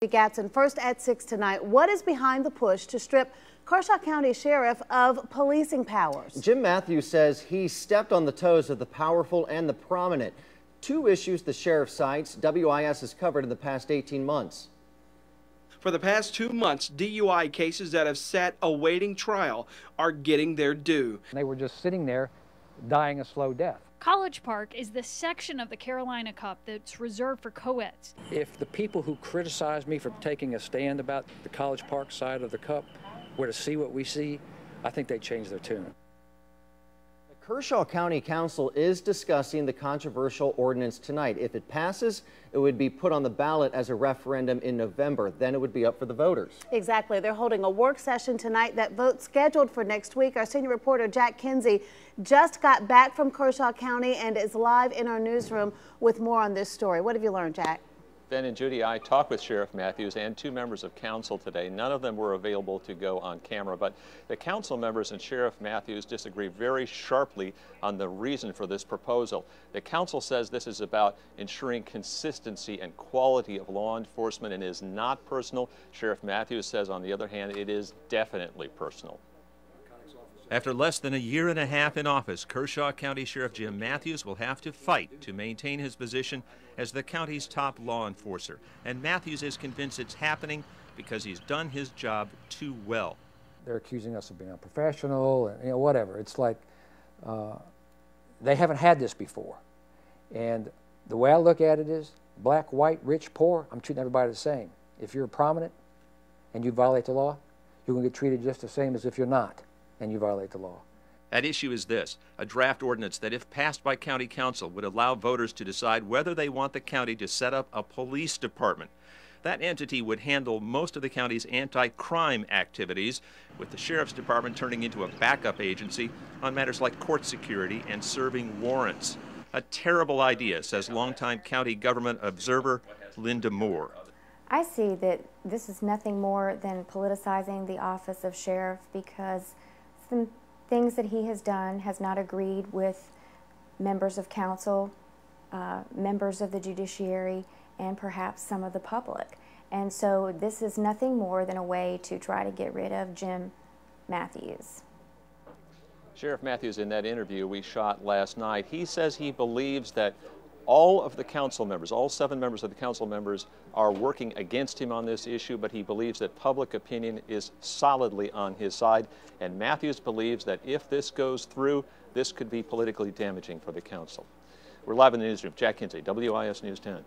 Gatson, first at 6 tonight. What is behind the push to strip Kershaw County Sheriff of policing powers? Jim Matthews says he stepped on the toes of the powerful and the prominent. Two issues the sheriff cites WIS has covered in the past 18 months. For the past 2 months, DUI cases that have sat awaiting trial are getting their due. They were just sitting there dying a slow death. College Park is the section of the Carolina Cup that's reserved for co-eds. If the people who criticize me for taking a stand about the College Park side of the Cup were to see what we see, I think they'd change their tune. The Kershaw County Council is discussing the controversial ordinance tonight. If it passes, it would be put on the ballot as a referendum in November. Then it would be up for the voters. Exactly. They're holding a work session tonight. That vote's scheduled for next week. Our senior reporter Jack Kinsey just got back from Kershaw County and is live in our newsroom with more on this story. What have you learned, Jack? Ben and Judy, I talked with Sheriff Matthews and two members of council today. None of them were available to go on camera, but the council members and Sheriff Matthews disagree very sharply on the reason for this proposal. The council says this is about ensuring consistency and quality of law enforcement and is not personal. Sheriff Matthews says, on the other hand, it is definitely personal. After less than a year and a half in office, Kershaw County Sheriff Jim Matthews will have to fight to maintain his position as the county's top law enforcer. And Matthews is convinced it's happening because he's done his job too well. They're accusing us of being unprofessional and whatever. It's like they haven't had this before. And the way I look at it is black, white, rich, poor, I'm treating everybody the same. If you're prominent and you violate the law, you're going to get treated just the same as if you're not and you violate the law. At issue is this, a draft ordinance that, if passed by county council, would allow voters to decide whether they want the county to set up a police department. That entity would handle most of the county's anti-crime activities, with the sheriff's department turning into a backup agency on matters like court security and serving warrants. A terrible idea, says longtime county government observer Linda Moore. I see that this is nothing more than politicizing the office of sheriff because some things that he has done has not agreed with members of council, members of the judiciary, and perhaps some of the public. And so this is nothing more than a way to try to get rid of Jim Matthews. Sheriff Matthews, in that interview we shot last night, he says he believes that all of the council members, all 7 members of the council members, are working against him on this issue, but he believes that public opinion is solidly on his side. And Matthews believes that if this goes through, this could be politically damaging for the council. We're live in the newsroom. Jack Kinsey, WIS News 10.